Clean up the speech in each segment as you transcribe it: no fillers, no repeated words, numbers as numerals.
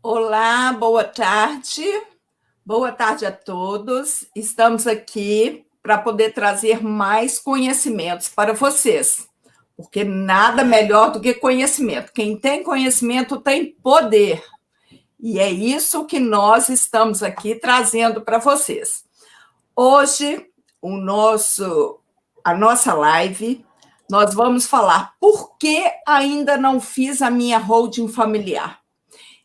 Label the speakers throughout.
Speaker 1: Olá, boa tarde. Boa tarde a todos. Estamos aqui para poder trazer mais conhecimentos para vocês, porque nada melhor do que conhecimento. Quem tem conhecimento tem poder. E é isso que nós estamos aqui trazendo para vocês. Hoje, a nossa live, nós vamos falar por que ainda não fiz a minha holding familiar.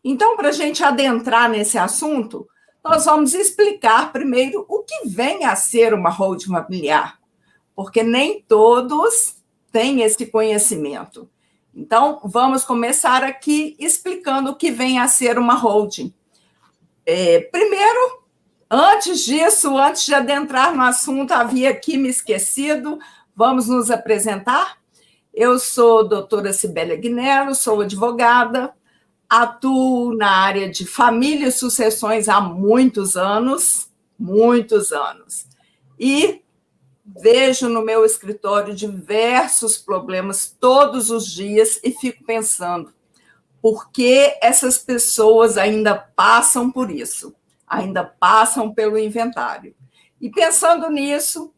Speaker 1: Então, para a gente adentrar nesse assunto, nós vamos explicar primeiro o que vem a ser uma holding familiar, porque nem todos têm esse conhecimento. Então, vamos começar aqui explicando o que vem a ser uma holding. Primeiro, antes de adentrar no assunto, havia aqui me esquecido, vamos nos apresentar. Eu sou a doutora Cibele Agnello, sou advogada, atuo na área de família e sucessões há muitos anos, e vejo no meu escritório diversos problemas todos os dias e fico pensando, por que essas pessoas ainda passam por isso? Ainda passam pelo inventário. E pensando nisso,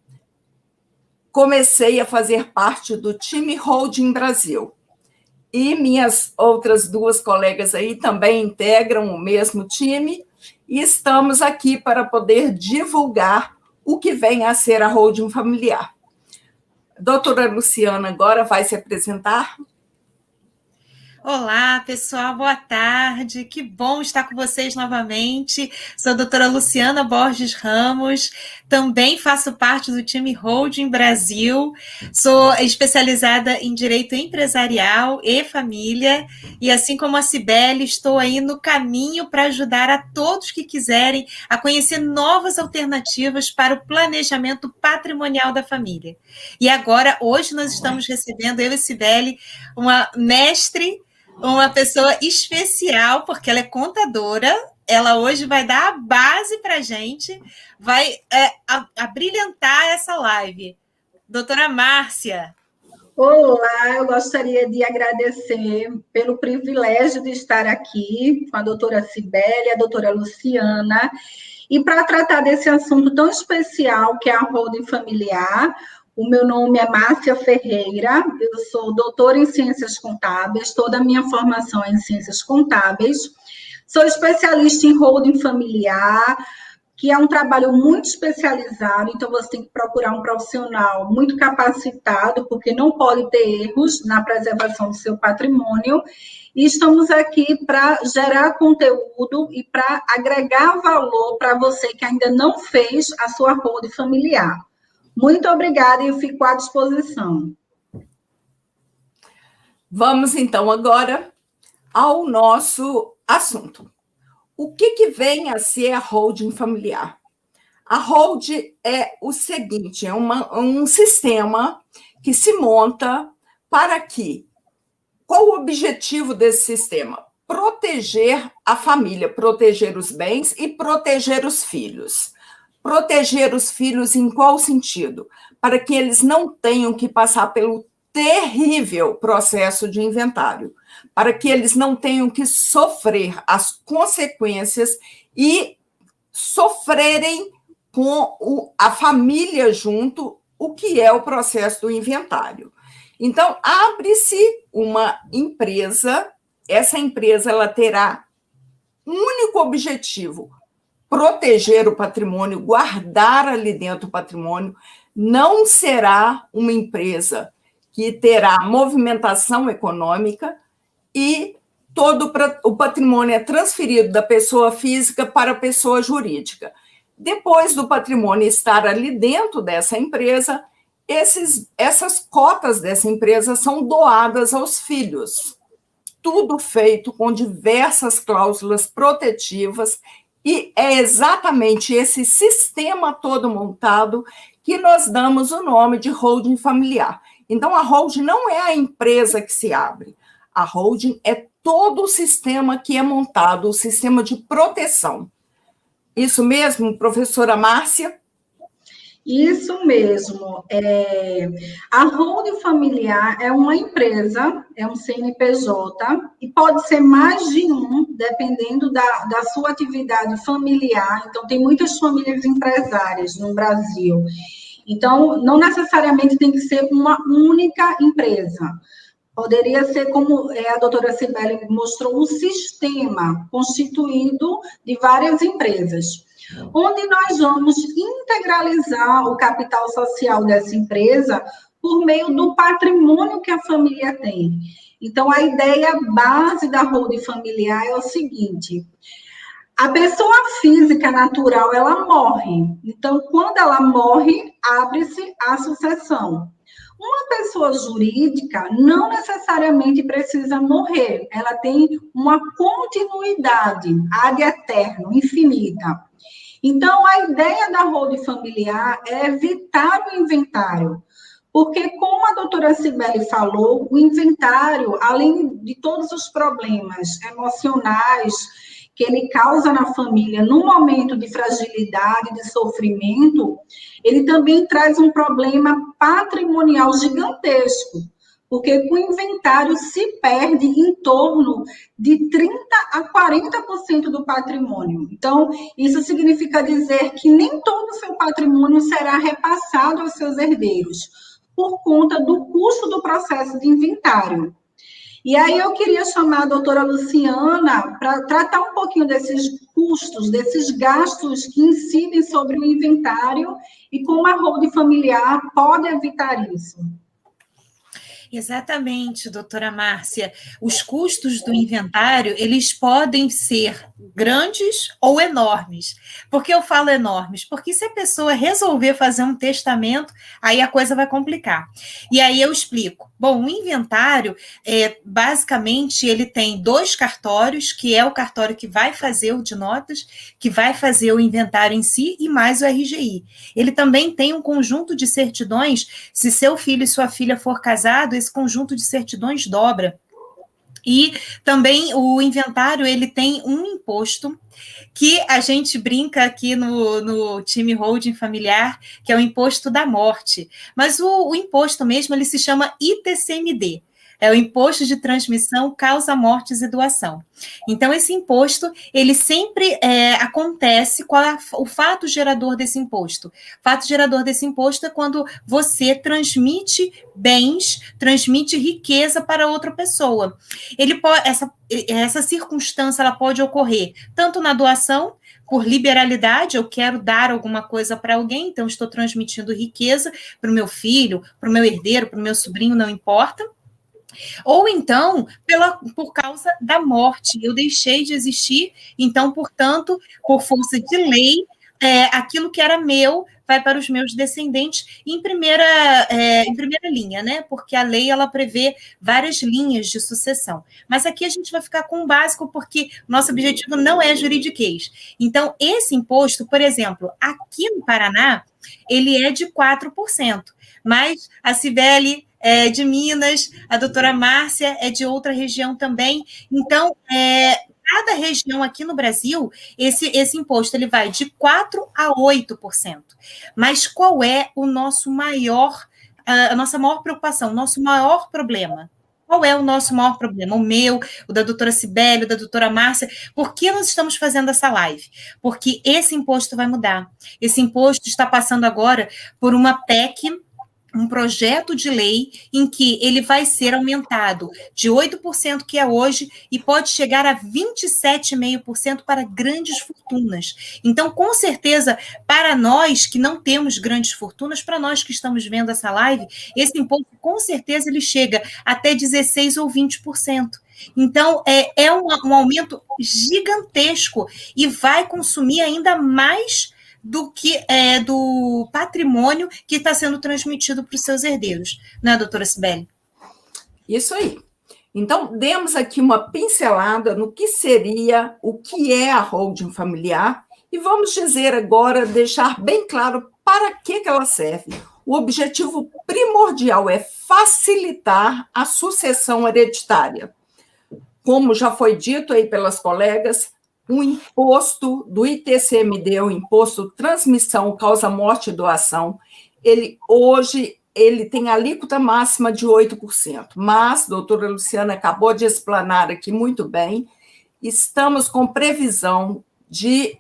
Speaker 1: comecei a fazer parte do time Holding Brasil. E minhas outras duas colegas aí também integram o mesmo time e estamos aqui para poder divulgar o que vem a ser a holding familiar. Doutora Luciana agora vai se apresentar.
Speaker 2: Olá, pessoal, boa tarde. Que bom estar com vocês novamente. Sou a doutora Luciana Borges Ramos, também faço parte do time Holding Brasil. Sou especializada em direito empresarial e família, e assim como a Cibele, estou aí no caminho para ajudar a todos que quiserem a conhecer novas alternativas para o planejamento patrimonial da família. E agora, hoje nós estamos recebendo, eu e Cibele, uma mestre, uma pessoa especial, porque ela é contadora. Ela hoje vai dar a base para a gente, vai brilhantar essa live. Doutora Márcia.
Speaker 3: Olá, eu gostaria de agradecer pelo privilégio de estar aqui com a doutora Cibele, a doutora Luciana, e para tratar desse assunto tão especial que é a holding familiar. O meu nome é Márcia Ferreira, eu sou doutora em Ciências Contábeis, toda a minha formação é em Ciências Contábeis, sou especialista em holding familiar, que é um trabalho muito especializado, então você tem que procurar um profissional muito capacitado, porque não pode ter erros na preservação do seu patrimônio, e estamos aqui para gerar conteúdo e para agregar valor para você que ainda não fez a sua holding familiar. Muito obrigada e eu fico à disposição.
Speaker 1: Vamos, então, agora ao nosso assunto. O que vem a ser a holding familiar? A holding é o seguinte, é um sistema que se monta para que... Qual o objetivo desse sistema? Proteger a família, proteger os bens e proteger os filhos. Proteger os filhos em qual sentido? Para que eles não tenham que passar pelo terrível processo de inventário, para que eles não tenham que sofrer as consequências e sofrerem com a família junto, o que é o processo do inventário. Então, abre-se uma empresa, essa empresa ela terá um único objetivo: proteger o patrimônio, guardar ali dentro o patrimônio. Não será uma empresa que terá movimentação econômica e todo o patrimônio é transferido da pessoa física para a pessoa jurídica. Depois do patrimônio estar ali dentro dessa empresa, essas cotas dessa empresa são doadas aos filhos. Tudo feito com diversas cláusulas protetivas, e é exatamente esse sistema todo montado que nós damos o nome de holding familiar. Então, a holding não é a empresa que se abre. A holding é todo o sistema que é montado, o sistema de proteção. Isso mesmo, professora Márcia?
Speaker 3: Isso mesmo. A holding familiar é uma empresa, é um CNPJ, e pode ser mais de um, dependendo da sua atividade familiar. Então, tem muitas famílias empresárias no Brasil. Então, não necessariamente tem que ser uma única empresa. Poderia ser, como a doutora Cibele mostrou, um sistema constituído de várias empresas, onde nós vamos integralizar o capital social dessa empresa por meio do patrimônio que a família tem. Então, a ideia base da holding familiar é o seguinte: a pessoa física natural, ela morre. Então, quando ela morre, abre-se a sucessão. Uma pessoa jurídica não necessariamente precisa morrer, ela tem uma continuidade, ad eterno, infinita. Então, a ideia da holding familiar é evitar o inventário, porque, como a doutora Cibele falou, o inventário, além de todos os problemas emocionais que ele causa na família no momento de fragilidade, de sofrimento, ele também traz um problema patrimonial gigantesco, porque com o inventário se perde em torno de 30% a 40% do patrimônio. Então, isso significa dizer que nem todo o seu patrimônio será repassado aos seus herdeiros, por conta do custo do processo de inventário. E aí eu queria chamar a doutora Luciana para tratar um pouquinho desses custos, desses gastos que incidem sobre o inventário e como a holding familiar pode evitar isso.
Speaker 2: Exatamente, doutora Márcia. Os custos do inventário, eles podem ser grandes ou enormes. Por que eu falo enormes? Porque se a pessoa resolver fazer um testamento, aí a coisa vai complicar. E aí eu explico. Bom, o inventário, basicamente, ele tem 2 cartórios, que é o cartório que vai fazer o de notas, que vai fazer o inventário em si, e mais o RGI. Ele também tem um conjunto de certidões, se seu filho e sua filha for casado, esse conjunto de certidões dobra. E também o inventário, ele tem um imposto que a gente brinca aqui no time holding familiar, que é o imposto da morte. Mas o imposto mesmo, ele se chama ITCMD. É o Imposto de Transmissão, Causa, Mortes e Doação. Então, esse imposto, ele sempre acontece. Qual é o fato gerador desse imposto? O fato gerador desse imposto é quando você transmite bens, transmite riqueza para outra pessoa. Essa circunstância, ela pode ocorrer tanto na doação, por liberalidade, eu quero dar alguma coisa para alguém, então estou transmitindo riqueza para o meu filho, para o meu herdeiro, para o meu sobrinho, não importa. Ou então, por causa da morte, eu deixei de existir, então, portanto, por força de lei, aquilo que era meu vai para os meus descendentes em primeira linha, né? Porque a lei, ela prevê várias linhas de sucessão. Mas aqui a gente vai ficar com o básico, porque nosso objetivo não é juridiquês. Então, esse imposto, por exemplo, aqui no Paraná, ele é de 4%, mas a Cibele é de Minas, a doutora Márcia é de outra região também. Então, cada região aqui no Brasil, esse imposto ele vai de 4% a 8%. Mas qual é a nossa maior preocupação, o nosso maior problema? Qual é o nosso maior problema? O meu, o da doutora Cibele, o da doutora Márcia. Por que nós estamos fazendo essa live? Porque esse imposto vai mudar. Esse imposto está passando agora por uma PEC, um projeto de lei em que ele vai ser aumentado de 8%, que é hoje, e pode chegar a 27,5% para grandes fortunas. Então, com certeza, para nós que não temos grandes fortunas, para nós que estamos vendo essa live, esse imposto, com certeza, ele chega até 16% ou 20%. Então, é um aumento gigantesco e vai consumir ainda mais do patrimônio que está sendo transmitido para os seus herdeiros, né, doutora Cibele?
Speaker 1: Isso aí. Então, demos aqui uma pincelada no que seria, o que é a holding familiar, e vamos dizer agora, deixar bem claro para que ela serve. O objetivo primordial é facilitar a sucessão hereditária. Como já foi dito aí pelas colegas, o imposto do ITCMD, o imposto transmissão, causa morte e doação, hoje ele tem alíquota máxima de 8%, mas, doutora Luciana acabou de explanar aqui muito bem, estamos com previsão de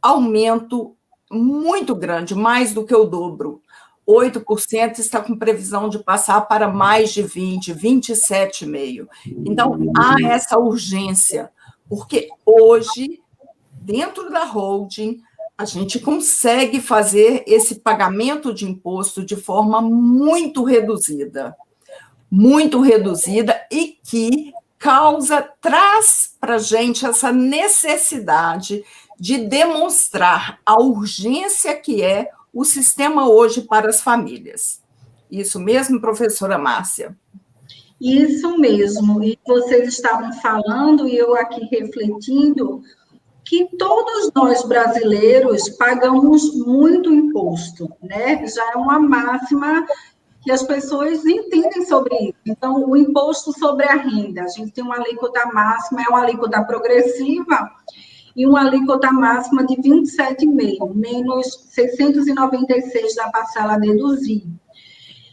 Speaker 1: aumento muito grande, mais do que o dobro. 8% está com previsão de passar para mais de 20%, 27,5%. Então, há essa urgência, porque hoje, dentro da holding, a gente consegue fazer esse pagamento de imposto de forma muito reduzida e que traz para a gente essa necessidade de demonstrar a urgência que é o sistema hoje para as famílias. Isso mesmo, professora Márcia?
Speaker 3: Isso mesmo, e vocês estavam falando, e eu aqui refletindo, que todos nós brasileiros pagamos muito imposto, né? Já é uma máxima que as pessoas entendem sobre isso. Então, o imposto sobre a renda, a gente tem uma alíquota máxima, é uma alíquota progressiva, e uma alíquota máxima de 27,5%, menos 696 da parcela a deduzir.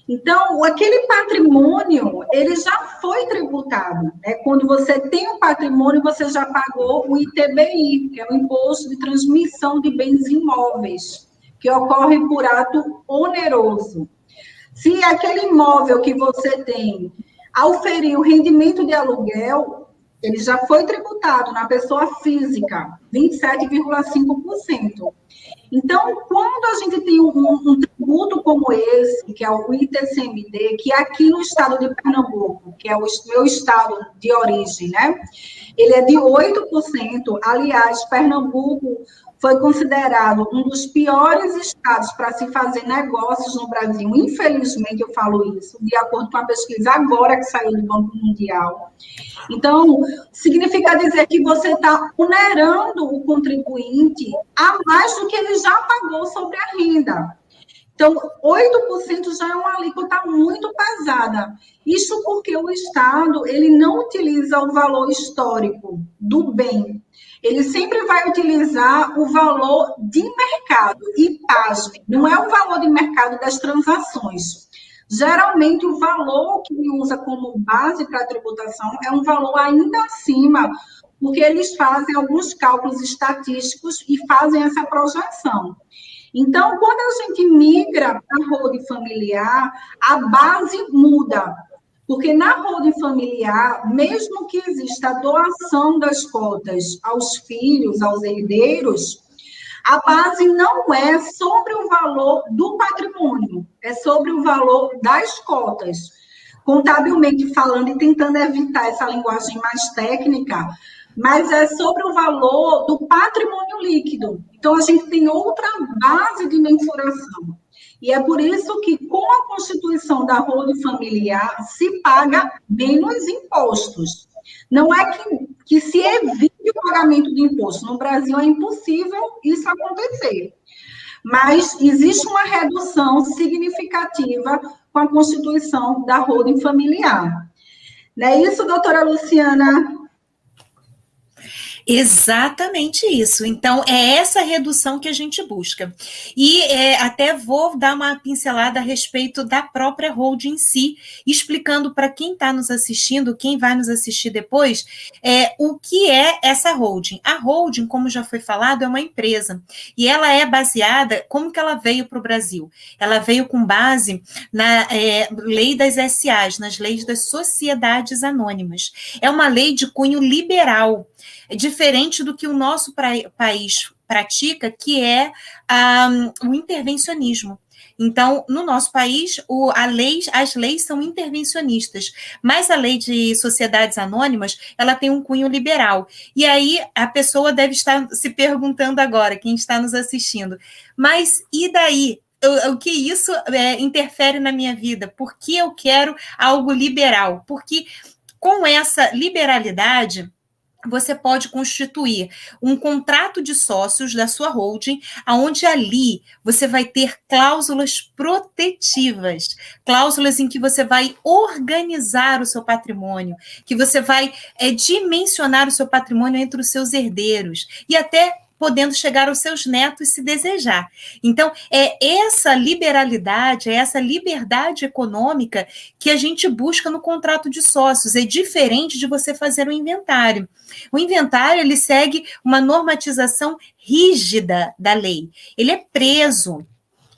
Speaker 3: Então, aquele patrimônio, ele já foi tributado, né? Quando você tem um patrimônio, você já pagou o ITBI, que é o Imposto de Transmissão de Bens Imóveis, que ocorre por ato oneroso. Se aquele imóvel que você tem auferir o rendimento de aluguel, ele já foi tributado na pessoa física, 27,5%. Então, quando a gente tem um tributo como esse, que é o ITCMD, que aqui no estado de Pernambuco, que é o meu estado de origem, né? Ele é de 8%. Aliás, Pernambuco foi considerado um dos piores estados para se fazer negócios no Brasil. Infelizmente, eu falo isso, de acordo com a pesquisa agora que saiu do Banco Mundial. Então, significa dizer que você está onerando o contribuinte a mais do que ele já pagou sobre a renda. Então, 8% já é uma alíquota muito pesada. Isso porque o Estado ele não utiliza o valor histórico do bem. Ele sempre vai utilizar o valor de mercado. E, pasme, não é o valor de mercado das transações. Geralmente, o valor que ele usa como base para a tributação é um valor ainda acima, porque eles fazem alguns cálculos estatísticos e fazem essa projeção. Então, quando a gente migra para a holding familiar, a base muda, porque na holding familiar, mesmo que exista a doação das cotas aos filhos, aos herdeiros, a base não é sobre o valor do patrimônio, é sobre o valor das cotas. Contabilmente falando e tentando evitar essa linguagem mais técnica, mas é sobre o valor do patrimônio líquido. Então, a gente tem outra base de mensuração. E é por isso que, com a constituição da holding familiar, se paga menos impostos. Não é que se evite o pagamento de imposto. No Brasil, é impossível isso acontecer. Mas existe uma redução significativa com a constituição da holding familiar. Não é isso, doutora Luciana?
Speaker 2: Exatamente isso. Então, é essa redução que a gente busca. E até vou dar uma pincelada a respeito da própria holding em si, explicando para quem está nos assistindo, quem vai nos assistir depois, o que é essa holding. A holding, como já foi falado, é uma empresa. E ela é baseada, como que ela veio para o Brasil? Ela veio com base na lei das SAs, nas leis das sociedades anônimas. É uma lei de cunho liberal, diferente do que o nosso país pratica, que é o intervencionismo. Então, no nosso país, as leis são intervencionistas, mas a lei de sociedades anônimas, ela tem um cunho liberal. E aí, a pessoa deve estar se perguntando agora, quem está nos assistindo, mas e daí? O que isso interfere na minha vida? Por que eu quero algo liberal? Porque com essa liberalidade, você pode constituir um contrato de sócios da sua holding, onde ali você vai ter cláusulas protetivas, cláusulas em que você vai organizar o seu patrimônio, que você vai dimensionar o seu patrimônio entre os seus herdeiros e até podendo chegar aos seus netos se desejar. Então, é essa liberalidade, é essa liberdade econômica que a gente busca no contrato de sócios. É diferente de você fazer um inventário. O inventário, ele segue uma normatização rígida da lei. Ele é preso.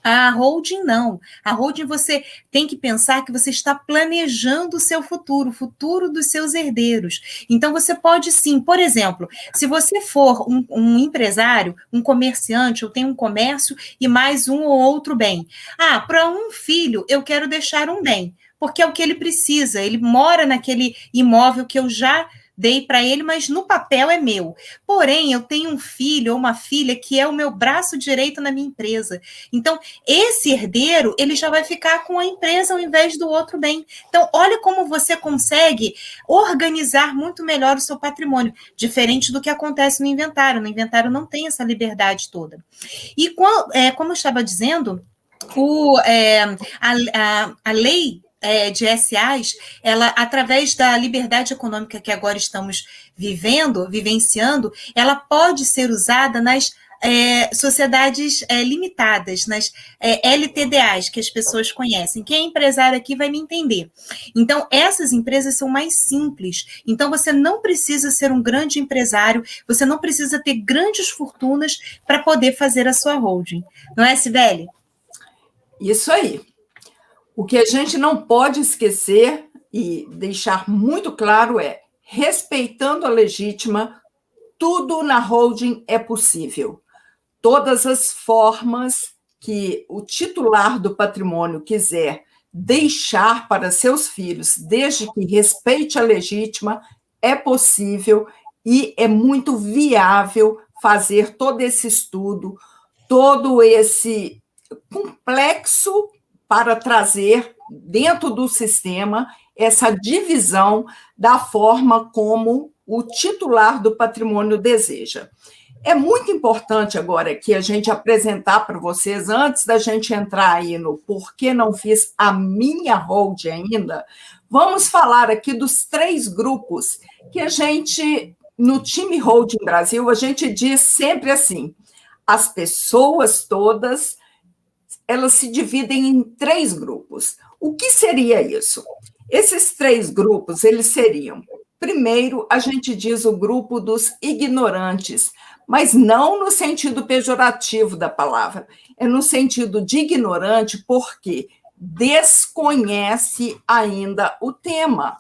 Speaker 2: A holding não. A holding você tem que pensar que você está planejando o seu futuro, o futuro dos seus herdeiros. Então você pode sim, por exemplo, se você for um empresário, um comerciante, eu tenho um comércio e mais um ou outro bem. Para um filho eu quero deixar um bem, porque é o que ele precisa. Ele mora naquele imóvel que eu já dei para ele, mas no papel é meu. Porém, eu tenho um filho ou uma filha que é o meu braço direito na minha empresa. Então, esse herdeiro, ele já vai ficar com a empresa ao invés do outro bem. Então, olha como você consegue organizar muito melhor o seu patrimônio, diferente do que acontece no inventário. No inventário não tem essa liberdade toda. E, como eu estava dizendo, a lei de SAs, ela, através da liberdade econômica que agora estamos vivenciando, ela pode ser usada nas sociedades limitadas, nas LTDAs, que as pessoas conhecem. Quem é empresário aqui vai me entender. Então, essas empresas são mais simples. Então, você não precisa ser um grande empresário, você não precisa ter grandes fortunas para poder fazer a sua holding. Não é, Cibele?
Speaker 1: Isso aí. O que a gente não pode esquecer e deixar muito claro é, respeitando a legítima, tudo na holding é possível. Todas as formas que o titular do patrimônio quiser deixar para seus filhos, desde que respeite a legítima, é possível e é muito viável fazer todo esse estudo, todo esse complexo para trazer dentro do sistema essa divisão da forma como o titular do patrimônio deseja. É muito importante agora que a gente apresentar para vocês, antes da gente entrar aí no porquê não fiz a minha holding ainda, vamos falar aqui dos 3 grupos que a gente, no time Holding Brasil, a gente diz sempre assim, as pessoas todas, elas se dividem em 3 grupos. O que seria isso? Esses 3 grupos, eles seriam, primeiro, a gente diz o grupo dos ignorantes, mas não no sentido pejorativo da palavra, é no sentido de ignorante porque desconhece ainda o tema.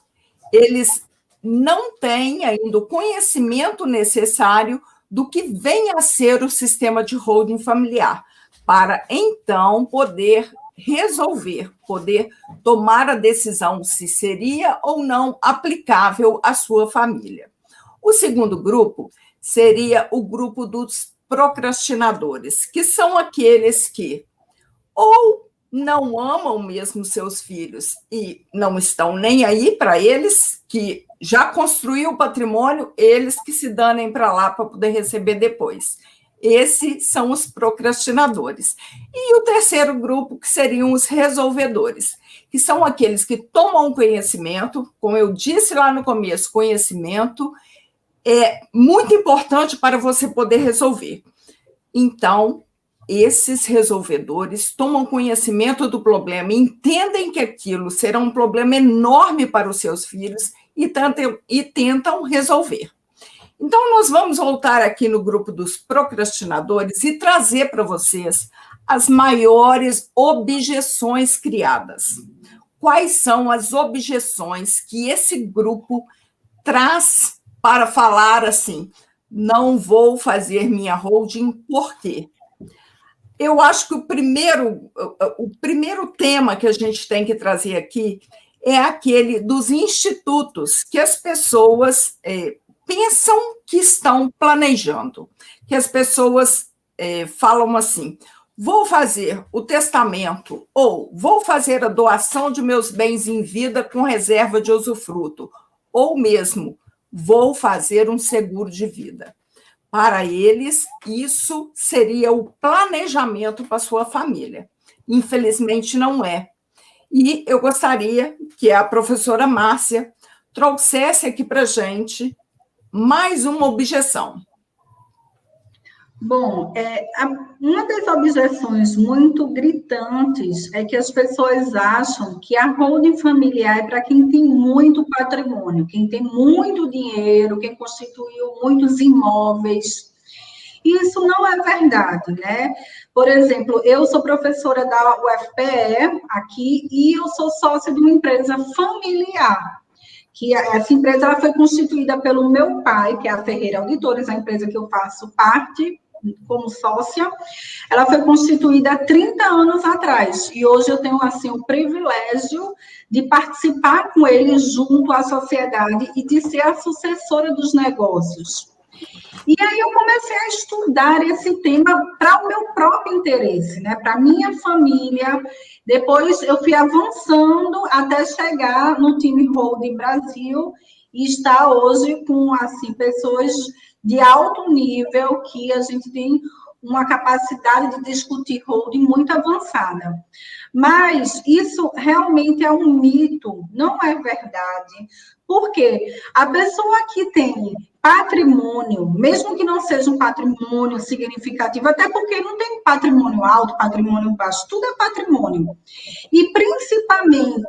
Speaker 1: Eles não têm ainda o conhecimento necessário do que vem a ser o sistema de holding familiar, para então poder resolver, poder tomar a decisão se seria ou não aplicável à sua família. O segundo grupo seria o grupo dos procrastinadores, que são aqueles que ou não amam mesmo seus filhos e não estão nem aí para eles, que já construiu o patrimônio, eles que se danem para lá para poder receber depois. Esses são os procrastinadores. E o terceiro grupo, que seriam os resolvedores, que são aqueles que tomam conhecimento, como eu disse lá no começo, conhecimento é muito importante para você poder resolver. Então, esses resolvedores tomam conhecimento do problema, entendem que aquilo será um problema enorme para os seus filhos e tentam resolver. Então, nós vamos voltar aqui no grupo dos procrastinadores e trazer para vocês as maiores objeções criadas. Quais são as objeções que esse grupo traz para falar assim, não vou fazer minha holding, por quê? Eu acho que o primeiro tema que a gente tem que trazer aqui é aquele dos institutos que as pessoas pensam que estão planejando, que as pessoas falam assim, vou fazer o testamento ou vou fazer a doação de meus bens em vida com reserva de usufruto, ou mesmo vou fazer um seguro de vida. Para eles, isso seria o planejamento para a sua família. Infelizmente, não é. E eu gostaria que a professora Márcia trouxesse aqui para a gente mais uma objeção.
Speaker 3: Bom, uma das objeções muito gritantes é que as pessoas acham que a holding familiar é para quem tem muito patrimônio, quem tem muito dinheiro, quem constituiu muitos imóveis. E isso não é verdade, né? Por exemplo, eu sou professora da UFPE aqui e eu sou sócia de uma empresa familiar, que essa empresa ela foi constituída pelo meu pai, que é a Ferreira Auditores, a empresa que eu faço parte como sócia. Ela foi constituída há 30 anos atrás, e hoje eu tenho, assim, o privilégio de participar com ele junto à sociedade e de ser a sucessora dos negócios. E aí eu comecei a estudar esse tema para o meu próprio interesse, né? Para a minha família. Depois eu fui avançando até chegar no time Holding Brasil e estar hoje com, assim, pessoas de alto nível que a gente tem uma capacidade de discutir holding muito avançada. Mas isso realmente é um mito, não é verdade. Porque a pessoa que tem patrimônio, mesmo que não seja um patrimônio significativo, até porque não tem patrimônio alto, patrimônio baixo, tudo é patrimônio. E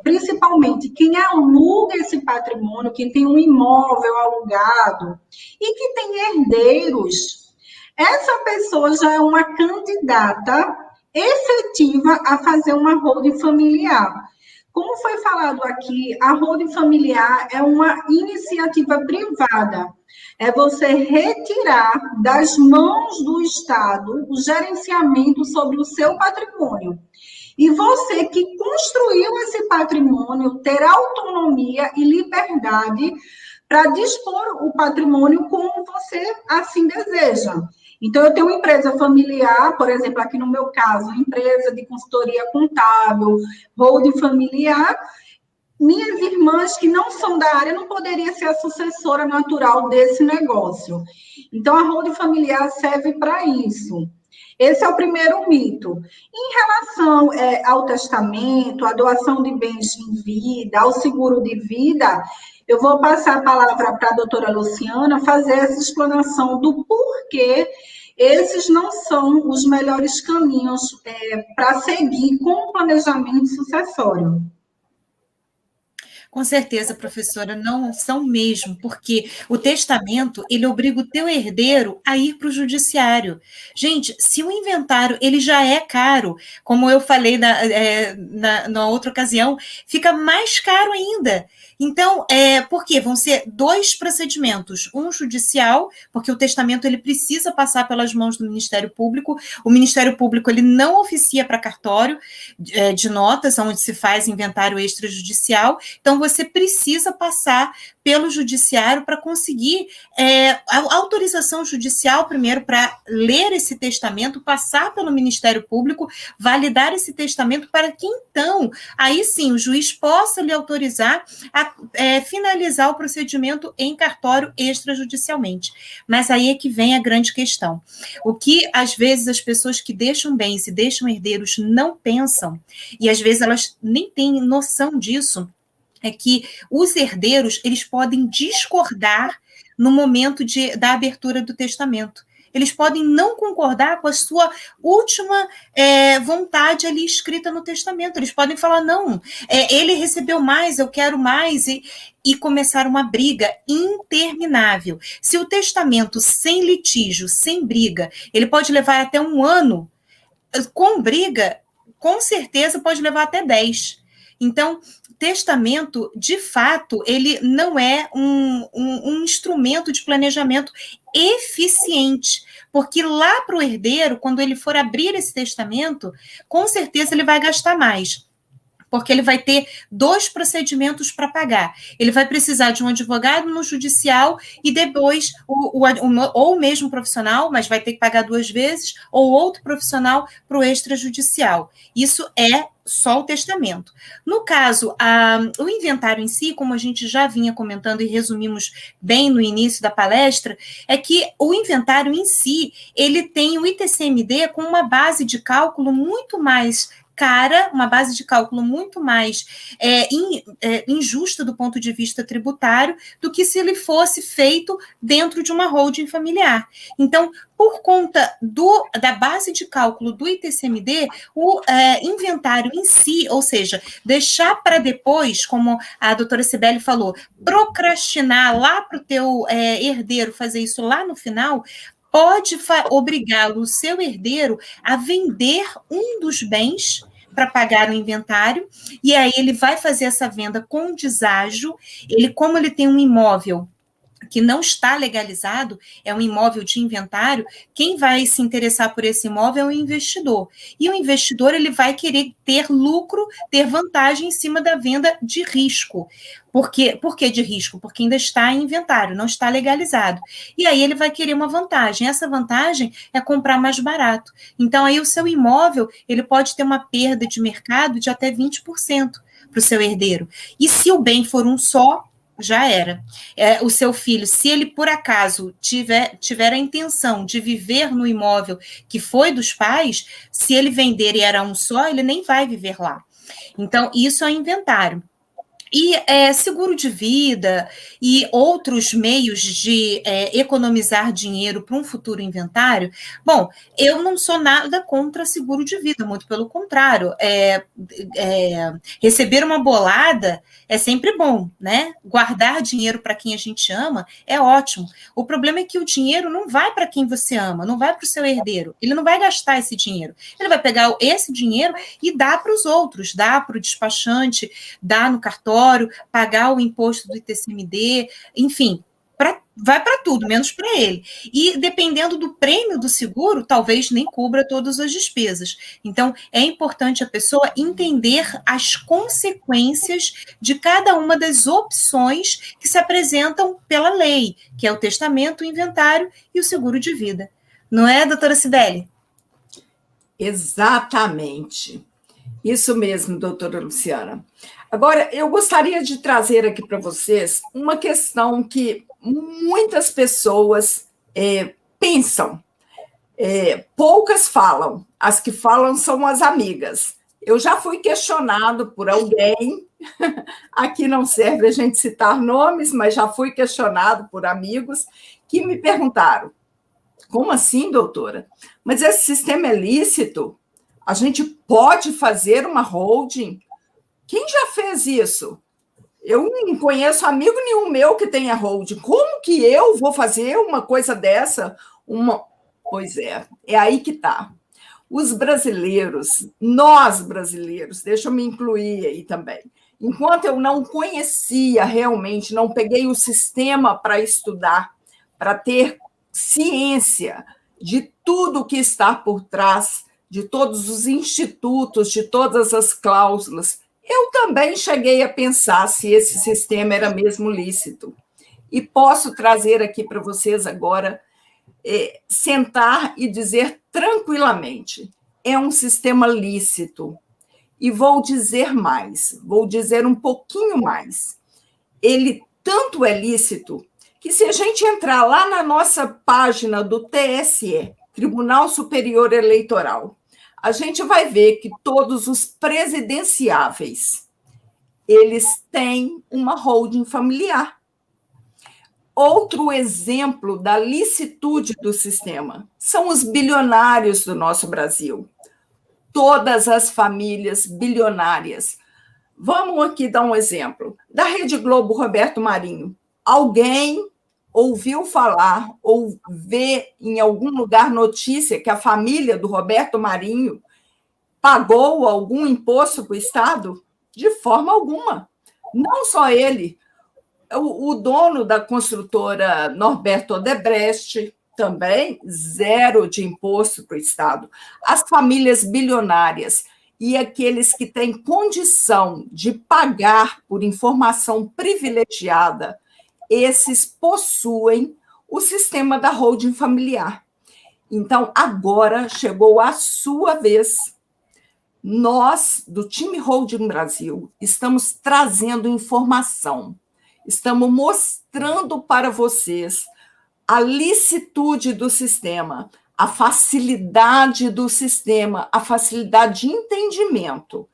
Speaker 3: principalmente quem aluga esse patrimônio, quem tem um imóvel alugado e que tem herdeiros, essa pessoa já é uma candidata efetiva a fazer uma holding familiar. Como foi falado aqui, a holding familiar é uma iniciativa privada. É você retirar das mãos do Estado o gerenciamento sobre o seu patrimônio. E você que construiu esse patrimônio ter autonomia e liberdade para dispor o patrimônio como você assim deseja. Então, eu tenho uma empresa familiar, por exemplo, aqui no meu caso, empresa de consultoria contábil, holding familiar. Minhas irmãs que não são da área não poderiam ser a sucessora natural desse negócio. Então, a holding familiar serve para isso. Esse é o primeiro mito. Em relação ao testamento, à doação de bens em vida, ao seguro de vida, eu vou passar a palavra para a doutora Luciana fazer essa explanação do porquê esses não são os melhores caminhos para seguir com o planejamento sucessório.
Speaker 2: Com certeza, professora, não são mesmo, porque o testamento, ele obriga o teu herdeiro a ir para o judiciário. Gente, se o inventário, ele já é caro, como eu falei na outra ocasião, fica mais caro ainda. Então, por quê? Vão ser 2 procedimentos, um judicial, porque o testamento ele precisa passar pelas mãos do Ministério Público, o Ministério Público ele não oficia para cartório de notas, onde se faz inventário extrajudicial, então você precisa passar pelo judiciário para conseguir a autorização judicial, primeiro, para ler esse testamento, passar pelo Ministério Público, validar esse testamento para que, então, aí sim, o juiz possa lhe autorizar a finalizar o procedimento em cartório extrajudicialmente. Mas aí é que vem a grande questão. O que, às vezes, as pessoas que deixam bens e deixam herdeiros não pensam, e às vezes elas nem têm noção disso, é que os herdeiros, eles podem discordar no momento da abertura do testamento. Eles podem não concordar com a sua última vontade ali escrita no testamento. Eles podem falar, não, ele recebeu mais, eu quero mais, e começar uma briga interminável. Se o testamento sem litígio, sem briga, ele pode levar até 1 ano, com briga, com certeza pode levar até 10. Então, testamento, de fato, ele não é um instrumento de planejamento eficiente, porque lá para o herdeiro, quando ele for abrir esse testamento, com certeza ele vai gastar mais, porque ele vai ter 2 procedimentos para pagar. Ele vai precisar de um advogado no judicial e depois, ou o mesmo profissional, mas vai ter que pagar 2 vezes, ou outro profissional para o extrajudicial. Isso é só o testamento. No caso, o inventário em si, como a gente já vinha comentando e resumimos bem no início da palestra, é que o inventário em si, ele tem o ITCMD com uma base de cálculo muito mais cara, uma base de cálculo muito mais injusta do ponto de vista tributário do que se ele fosse feito dentro de uma holding familiar. Então, por conta da base de cálculo do ITCMD, o inventário em si, ou seja, deixar para depois, como a doutora Cibele falou, procrastinar lá para o teu herdeiro fazer isso lá no final, pode obrigá-lo, o seu herdeiro, a vender um dos bens para pagar o inventário, e aí ele vai fazer essa venda com deságio. Como ele tem um imóvel que não está legalizado, é um imóvel de inventário, quem vai se interessar por esse imóvel é o investidor. E o investidor, ele vai querer ter lucro, ter vantagem em cima da venda de risco. Por que de risco? Porque ainda está em inventário, não está legalizado. E aí ele vai querer uma vantagem. Essa vantagem é comprar mais barato. Então, aí o seu imóvel, ele pode ter uma perda de mercado de até 20% para o seu herdeiro. E se o bem for um só, já era. O seu filho, se ele por acaso tiver a intenção de viver no imóvel que foi dos pais, se ele vender e era um só, ele nem vai viver lá. Então, isso é inventário. E seguro de vida e outros meios de economizar dinheiro para um futuro inventário, bom, eu não sou nada contra seguro de vida, muito pelo contrário. Receber uma bolada é sempre bom, né? Guardar dinheiro para quem a gente ama é ótimo. O problema é que o dinheiro não vai para quem você ama, não vai para o seu herdeiro. Ele não vai gastar esse dinheiro. Ele vai pegar esse dinheiro e dar para os outros, dar para o despachante, dar no cartório, pagar o imposto do ITCMD, enfim, vai para tudo, menos para ele. E dependendo do prêmio do seguro, talvez nem cubra todas as despesas. Então, é importante a pessoa entender as consequências de cada uma das opções que se apresentam pela lei, que é o testamento, o inventário e o seguro de vida. Não é, doutora Cibele?
Speaker 1: Exatamente. Isso mesmo, doutora Luciana. Agora, eu gostaria de trazer aqui para vocês uma questão que muitas pessoas pensam. Poucas falam, as que falam são as amigas. Eu já fui questionado por alguém, aqui não serve a gente citar nomes, mas já fui questionado por amigos que me perguntaram, como assim, doutora? Mas esse sistema é lícito? A gente pode fazer uma holding? Quem já fez isso? Eu não conheço amigo nenhum meu que tenha holding. Como que eu vou fazer uma coisa dessa? Pois é aí que está. Os brasileiros, nós brasileiros, deixa eu me incluir aí também. Enquanto eu não conhecia realmente, não peguei o sistema para estudar, para ter ciência de tudo que está por trás, de todos os institutos, de todas as cláusulas, eu também cheguei a pensar se esse sistema era mesmo lícito. E posso trazer aqui para vocês agora, sentar e dizer tranquilamente, é um sistema lícito. E vou dizer mais, vou dizer um pouquinho mais. Ele tanto é lícito que se a gente entrar lá na nossa página do TSE, Tribunal Superior Eleitoral, a gente vai ver que todos os presidenciáveis, eles têm uma holding familiar. Outro exemplo da licitude do sistema são os bilionários do nosso Brasil. Todas as famílias bilionárias. Vamos aqui dar um exemplo. Da Rede Globo, Roberto Marinho. Alguém ouviu falar ou vê em algum lugar notícia que a família do Roberto Marinho pagou algum imposto para o Estado? De forma alguma. Não só ele. O dono da construtora Norberto Odebrecht também, zero de imposto para o Estado. As famílias bilionárias e aqueles que têm condição de pagar por informação privilegiada, esses possuem o sistema da holding familiar. Então, agora chegou a sua vez. Nós, do time Holding Brasil, estamos trazendo informação, estamos mostrando para vocês a licitude do sistema, a facilidade do sistema, a facilidade de entendimento,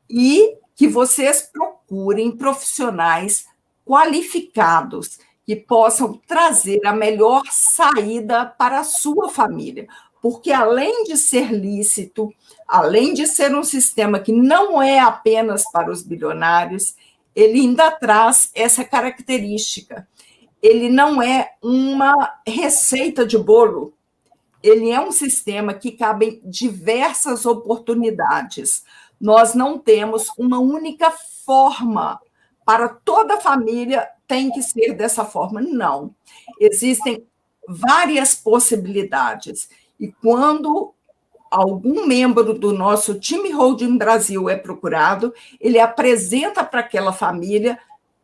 Speaker 1: e que vocês procurem profissionais qualificados que possam trazer a melhor saída para a sua família, porque além de ser lícito, além de ser um sistema que não é apenas para os bilionários, ele ainda traz essa característica. Ele não é uma receita de bolo, ele é um sistema que cabe diversas oportunidades. Nós não temos uma única forma para toda a família, tem que ser dessa forma. Não. Existem várias possibilidades. E quando algum membro do nosso time Holding Brasil é procurado, ele apresenta para aquela família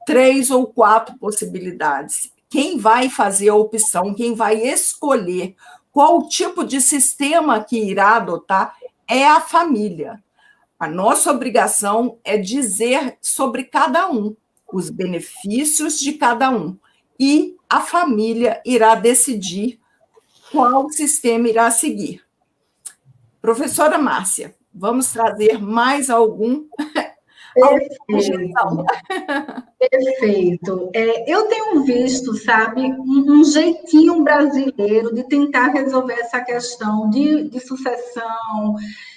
Speaker 1: 3 ou 4 possibilidades. Quem vai fazer a opção, quem vai escolher qual tipo de sistema que irá adotar é a família. A nossa obrigação é dizer sobre cada um, os benefícios de cada um, e a família irá decidir qual sistema irá seguir. Professora Márcia, vamos trazer mais algum?
Speaker 3: Perfeito. Perfeito. Eu tenho visto, sabe, um jeitinho brasileiro de tentar resolver essa questão de sucessão,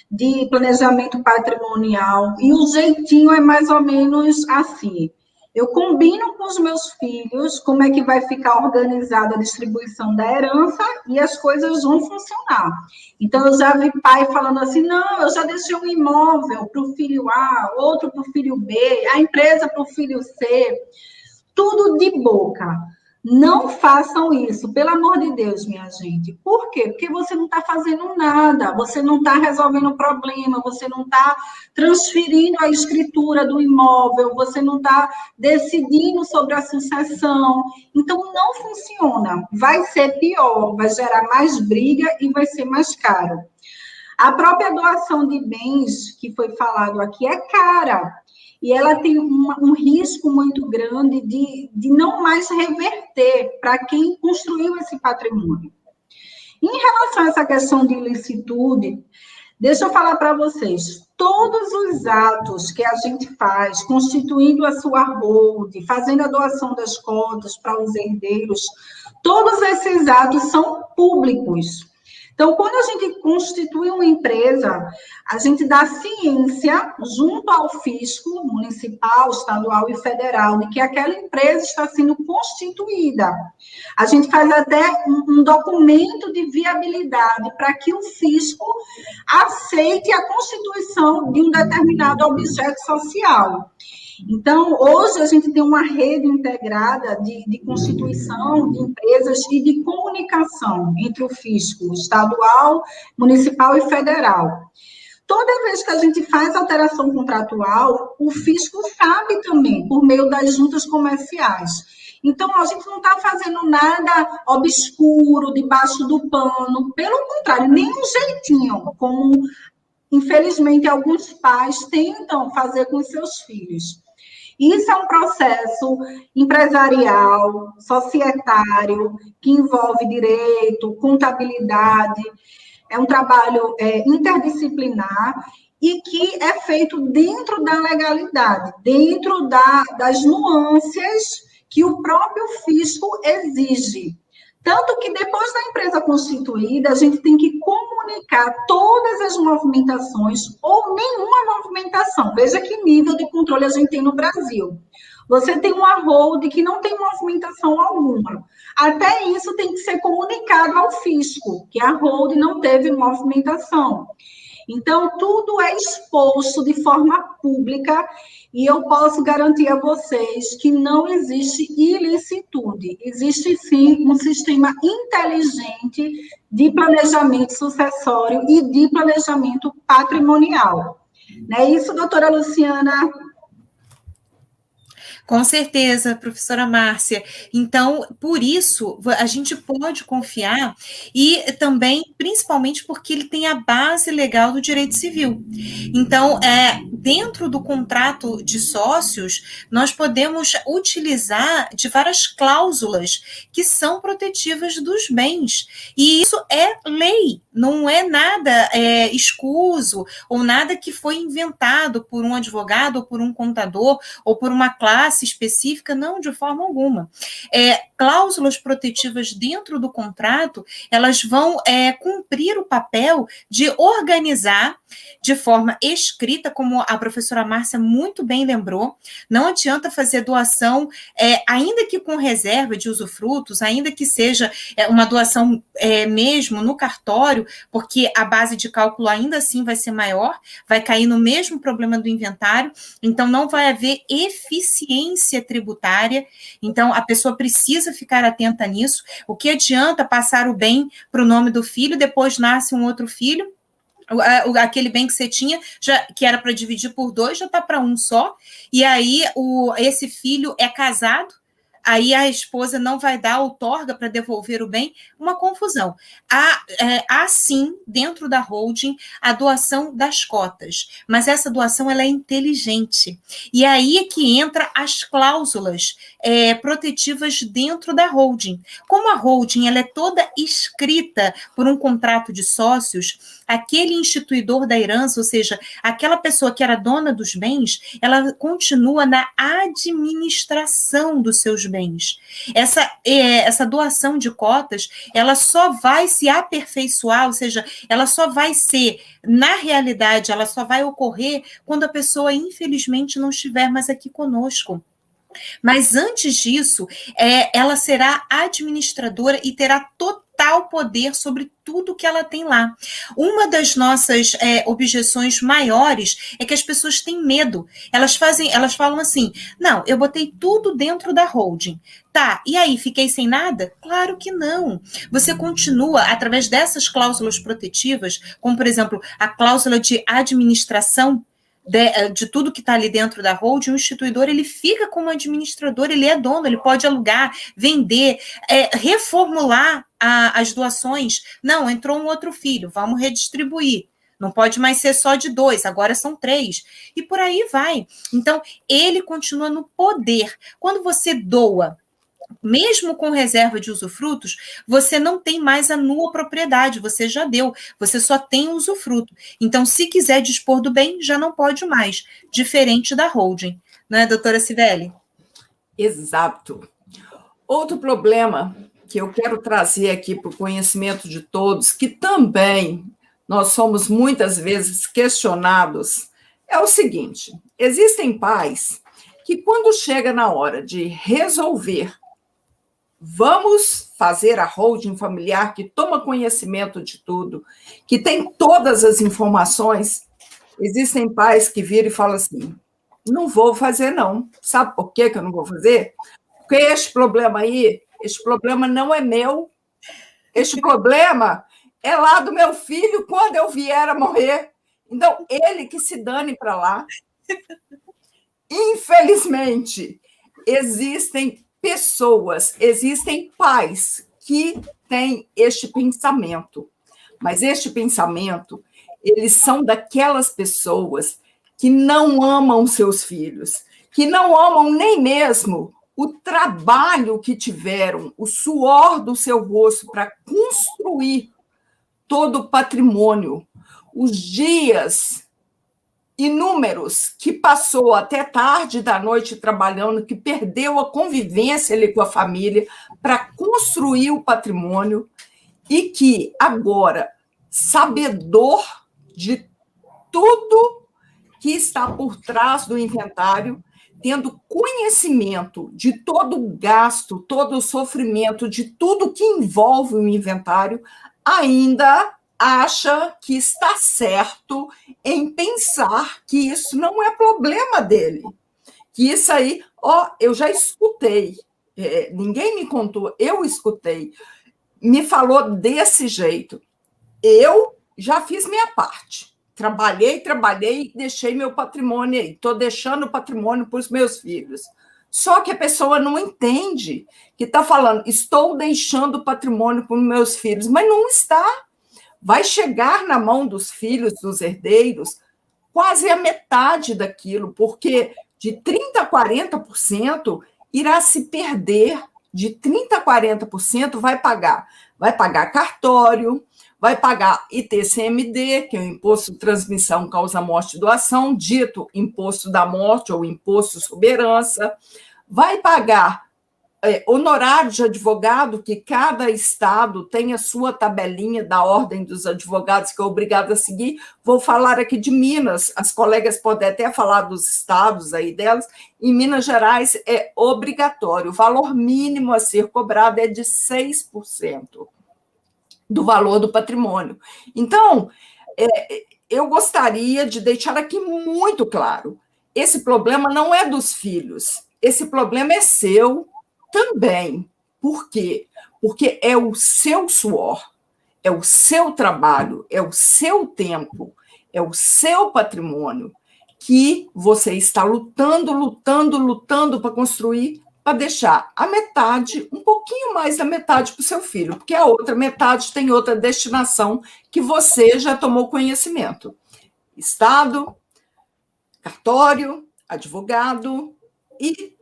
Speaker 3: de planejamento patrimonial, e o jeitinho é mais ou menos assim. Eu combino com os meus filhos como é que vai ficar organizada a distribuição da herança e as coisas vão funcionar. Então, eu já vi pai falando assim, não, eu já deixei um imóvel para o filho A, outro para o filho B, a empresa para o filho C, tudo de boca. Não façam isso, pelo amor de Deus, minha gente. Por quê? Porque você não está fazendo nada, você não está resolvendo o problema, você não está transferindo a escritura do imóvel, você não está decidindo sobre a sucessão. Então, não funciona. Vai ser pior, vai gerar mais briga e vai ser mais caro. A própria doação de bens, que foi falado aqui, é cara. E ela tem um risco muito grande de não mais reverter para quem construiu esse patrimônio. Em relação a essa questão de ilicitude, deixa eu falar para vocês, todos os atos que a gente faz, constituindo a sua holding, fazendo a doação das cotas para os herdeiros, todos esses atos são públicos. Então, quando a gente constitui uma empresa, a gente dá ciência junto ao fisco municipal, estadual e federal de que aquela empresa está sendo constituída. A gente faz até um documento de viabilidade para que o fisco aceite a constituição de um determinado objeto social. Então, hoje a gente tem uma rede integrada de constituição de empresas e de comunicação entre o fisco estadual, municipal e federal. Toda vez que a gente faz alteração contratual, o fisco sabe também, por meio das juntas comerciais. Então, a gente não está fazendo nada obscuro, debaixo do pano, pelo contrário, nem um jeitinho, como, infelizmente, alguns pais tentam fazer com seus filhos. Isso é um processo empresarial, societário, que envolve direito, contabilidade, é um trabalho interdisciplinar e que é feito dentro da legalidade, dentro das nuances que o próprio fisco exige. Tanto que depois da empresa constituída, a gente tem que comunicar todas as movimentações ou nenhuma movimentação. Veja que nível de controle a gente tem no Brasil. Você tem uma holding que não tem movimentação alguma. Até isso tem que ser comunicado ao fisco, que a holding não teve movimentação. Então, tudo é exposto de forma pública e eu posso garantir a vocês que não existe ilicitude. Existe, sim, um sistema inteligente de planejamento sucessório e de planejamento patrimonial. Não é isso, doutora Luciana?
Speaker 2: Com certeza, professora Márcia. Então, por isso, a gente pode confiar e também, principalmente porque ele tem a base legal do direito civil. Então, dentro do contrato de sócios, nós podemos utilizar de várias cláusulas que são protetivas dos bens. E isso é lei, não é nada escuso ou nada que foi inventado por um advogado ou por um contador ou por uma classe específica, não, de forma alguma. Cláusulas protetivas dentro do contrato, elas vão cumprir o papel de organizar de forma escrita, como a professora Márcia muito bem lembrou. Não adianta fazer doação, ainda que com reserva de usufrutos, ainda que seja uma doação mesmo no cartório, porque a base de cálculo ainda assim vai ser maior, vai cair no mesmo problema do inventário, então não vai haver eficiência tributária, então a pessoa precisa ficar atenta nisso. O que adianta passar o bem para o nome do filho, depois nasce um outro filho, aquele bem que você tinha, que era para dividir por 2, já está para um só, e aí esse filho é casado, aí a esposa não vai dar outorga para devolver o bem, uma confusão. Há sim, dentro da holding, a doação das cotas, mas essa doação ela é inteligente. E aí é que entra as cláusulas protetivas dentro da holding. Como a holding ela é toda escrita por um contrato de sócios, aquele instituidor da herança, ou seja, aquela pessoa que era dona dos bens, ela continua na administração dos seus bens. Essa doação de cotas, ela só vai se aperfeiçoar, ou seja, ela só vai ser, na realidade, ela só vai ocorrer quando a pessoa, infelizmente, não estiver mais aqui conosco. Mas antes disso, ela será administradora e terá total poder sobre tudo que ela tem lá. Uma das nossas objeções maiores é que as pessoas têm medo. Elas falam assim, não, eu botei tudo dentro da holding. Tá, e aí, fiquei sem nada? Claro que não. Você continua, através dessas cláusulas protetivas, como, por exemplo, a cláusula de administração de tudo que está ali dentro da holding, o instituidor ele fica como administrador, ele é dono, ele pode alugar, vender, reformular as doações. Não, entrou um outro filho, vamos redistribuir. Não pode mais ser só de 2, agora são 3. E por aí vai. Então, ele continua no poder. Quando você doa, mesmo com reserva de usufrutos, você não tem mais a nua propriedade, você já deu, você só tem o usufruto. Então, se quiser dispor do bem, já não pode mais, diferente da holding. Não é, doutora Cibele?
Speaker 1: Exato. Outro problema que eu quero trazer aqui para o conhecimento de todos, que também nós somos muitas vezes questionados, é o seguinte: existem pais que, quando chega na hora de resolver, vamos fazer a holding familiar, que toma conhecimento de tudo, que tem todas as informações, existem pais que viram e falam assim, não vou fazer não. Sabe por que eu não vou fazer? Porque este problema aí, este problema não é meu, este problema é lá do meu filho quando eu vier a morrer. Então, ele que se dane para lá. Infelizmente, existem pessoas, existem pais que têm este pensamento, mas este pensamento, eles são daquelas pessoas que não amam seus filhos, que não amam nem mesmo o trabalho que tiveram, o suor do seu rosto para construir todo o patrimônio, os dias inúmeros que passou até tarde da noite trabalhando, que perdeu a convivência ali com a família para construir o patrimônio e que agora, sabedor de tudo que está por trás do inventário, tendo conhecimento de todo o gasto, todo o sofrimento, de tudo que envolve o inventário, ainda acha que está certo em pensar que isso não é problema dele. Que isso aí, eu já escutei, ninguém me contou, eu escutei, me falou desse jeito. Eu já fiz minha parte. Trabalhei, deixei meu patrimônio aí. Estou deixando o patrimônio para os meus filhos. Só que a pessoa não entende que está falando, estou deixando patrimônio para os meus filhos, mas não está. Vai chegar na mão dos filhos, dos herdeiros, quase a metade daquilo, porque de 30% a 40% irá se perder, de 30% a 40% vai pagar cartório, vai pagar ITCMD, que é o Imposto de Transmissão, Causa, Morte e Doação, dito Imposto da Morte ou Imposto sobre Herança, vai pagar honorário de advogado, que cada estado tem a sua tabelinha da Ordem dos Advogados, que é obrigado a seguir. Vou falar aqui de Minas, as colegas podem até falar dos estados aí delas. Em Minas Gerais é obrigatório, o valor mínimo a ser cobrado é de 6% do valor do patrimônio. Então, eu gostaria de deixar aqui muito claro, esse problema não é dos filhos, esse problema é seu também. Por quê? Porque é o seu suor, é o seu trabalho, é o seu tempo, é o seu patrimônio que você está lutando para construir, para deixar a metade, um pouquinho mais da metade para o seu filho, porque a outra metade tem outra destinação que você já tomou conhecimento. Estado, cartório, advogado e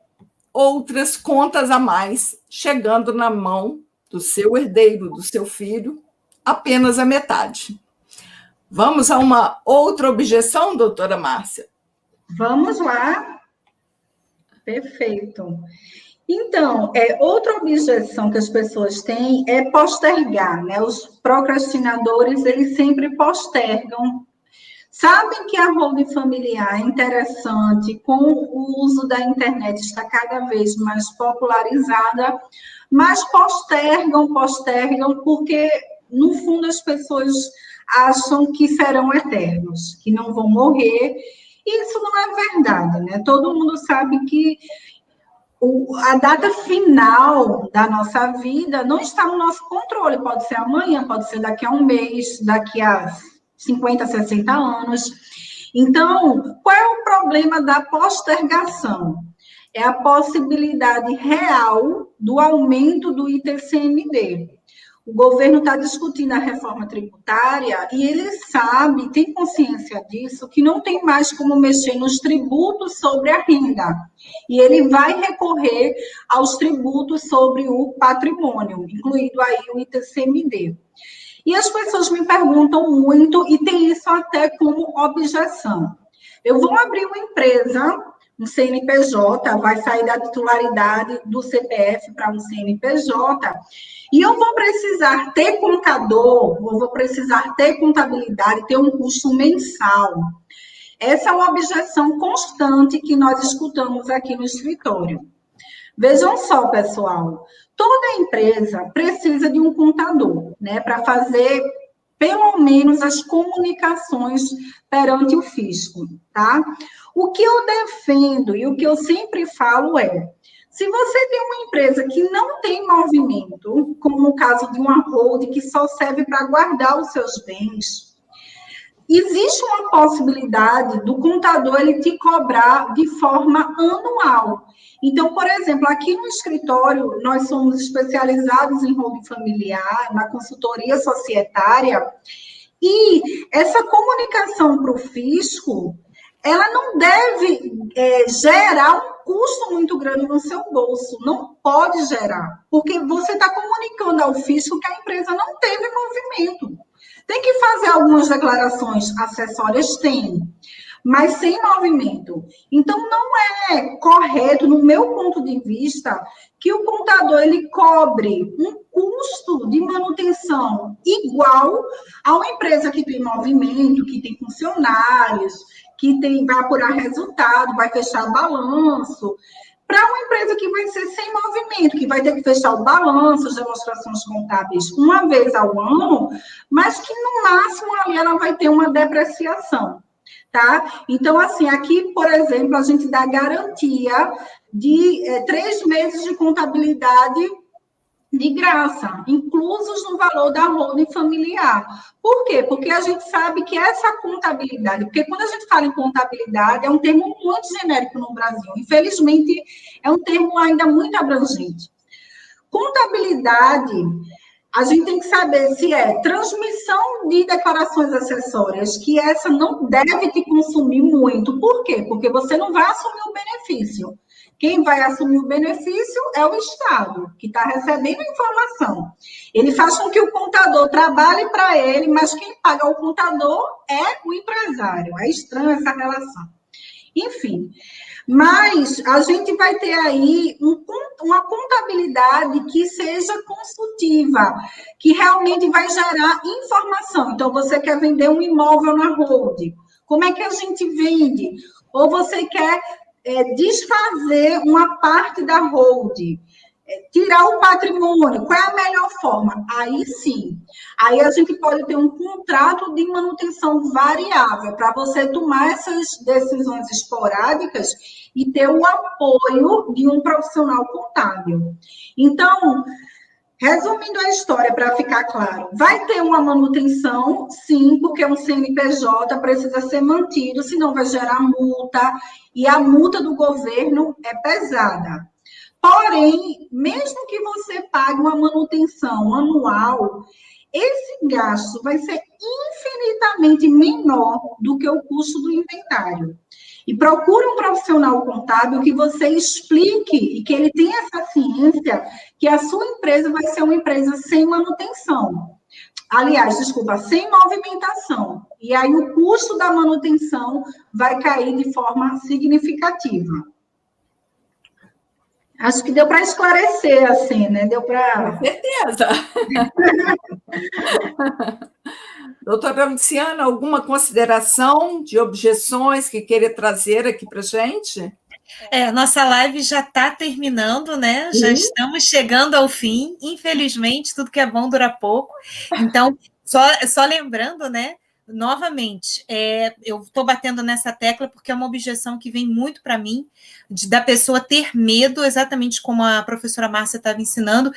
Speaker 1: outras contas a mais chegando na mão do seu herdeiro, do seu filho, apenas a metade. Vamos a uma outra objeção, doutora Márcia?
Speaker 3: Vamos lá. Perfeito. Então, outra objeção que as pessoas têm é postergar, né? Os procrastinadores, eles sempre postergam. Sabem que a holding familiar é interessante, com o uso da internet está cada vez mais popularizada, mas postergam, porque, no fundo, as pessoas acham que serão eternos, que não vão morrer. Isso não é verdade, né? Todo mundo sabe que a data final da nossa vida não está no nosso controle. Pode ser amanhã, pode ser daqui a um mês, daqui a 50, 60 anos. Então, qual é o problema da postergação? É a possibilidade real do aumento do ITCMD. O governo está discutindo a reforma tributária e ele sabe, tem consciência disso, que não tem mais como mexer nos tributos sobre a renda. E ele vai recorrer aos tributos sobre o patrimônio, incluído aí o ITCMD. E as pessoas me perguntam muito, e tem isso até como objeção. Eu vou abrir uma empresa, um CNPJ, vai sair da titularidade do CPF para um CNPJ, e eu vou precisar ter contador, ou vou precisar ter contabilidade, ter um custo mensal. Essa é uma objeção constante que nós escutamos aqui no escritório. Vejam só, pessoal, toda empresa precisa de um contador, né, para fazer pelo menos as comunicações perante o fisco, tá? O que eu defendo e o que eu sempre falo é, se você tem uma empresa que não tem movimento, como no caso de uma holding que só serve para guardar os seus bens, existe uma possibilidade do contador ele te cobrar de forma anual. Então, por exemplo, aqui no escritório, nós somos especializados em holding familiar, na consultoria societária, e essa comunicação para o fisco, ela não deve gerar um custo muito grande no seu bolso, não pode gerar, porque você está comunicando ao fisco que a empresa não teve movimento. Tem que fazer algumas declarações acessórias? Tem, mas sem movimento. Então, não é correto, no meu ponto de vista, que o contador ele cobre um custo de manutenção igual a uma empresa que tem movimento, que tem funcionários, que vai apurar resultado, vai fechar balanço, para uma empresa que vai ser sem movimento, que vai ter que fechar o balanço, as demonstrações contábeis uma vez ao ano, mas que no máximo ali ela vai ter uma depreciação, tá? Então, assim, aqui, por exemplo, a gente dá garantia de 3 meses de contabilidade de graça, inclusos no valor da holding familiar. Por quê? Porque a gente sabe que essa contabilidade, porque quando a gente fala em contabilidade, é um termo muito genérico no Brasil. Infelizmente, é um termo ainda muito abrangente. Contabilidade, a gente tem que saber se é transmissão de declarações acessórias, que essa não deve te consumir muito. Por quê? Porque você não vai assumir o benefício. Quem vai assumir o benefício é o Estado, que está recebendo a informação. Ele faz com que o contador trabalhe para ele, mas quem paga o contador é o empresário. É estranha essa relação. Enfim, mas a gente vai ter aí uma contabilidade que seja consultiva, que realmente vai gerar informação. Então, você quer vender um imóvel na holding, como é que a gente vende? Ou você quer desfazer uma parte da holding, tirar o patrimônio, qual é a melhor forma? Aí sim, aí a gente pode ter um contrato de manutenção variável para você tomar essas decisões esporádicas e ter o apoio de um profissional contábil. Então, resumindo a história, para ficar claro, vai ter uma manutenção, sim, porque um CNPJ precisa ser mantido, senão vai gerar multa, e a multa do governo é pesada. Porém, mesmo que você pague uma manutenção anual, esse gasto vai ser infinitamente menor do que o custo do inventário. E procure um profissional contábil que você explique e que ele tenha essa ciência que a sua empresa vai ser uma empresa sem manutenção. Aliás, desculpa, sem movimentação. E aí o custo da manutenção vai cair de forma significativa. Acho que deu para esclarecer, assim, né? Deu para...
Speaker 1: Com certeza. Doutora Luciana, alguma consideração de objeções que queira trazer aqui para a gente?
Speaker 2: Nossa live já está terminando, né? Já estamos chegando ao fim. Infelizmente, tudo que é bom dura pouco. Então, só lembrando, né? Novamente, eu estou batendo nessa tecla porque é uma objeção que vem muito para mim, da pessoa ter medo, exatamente como a professora Márcia estava ensinando.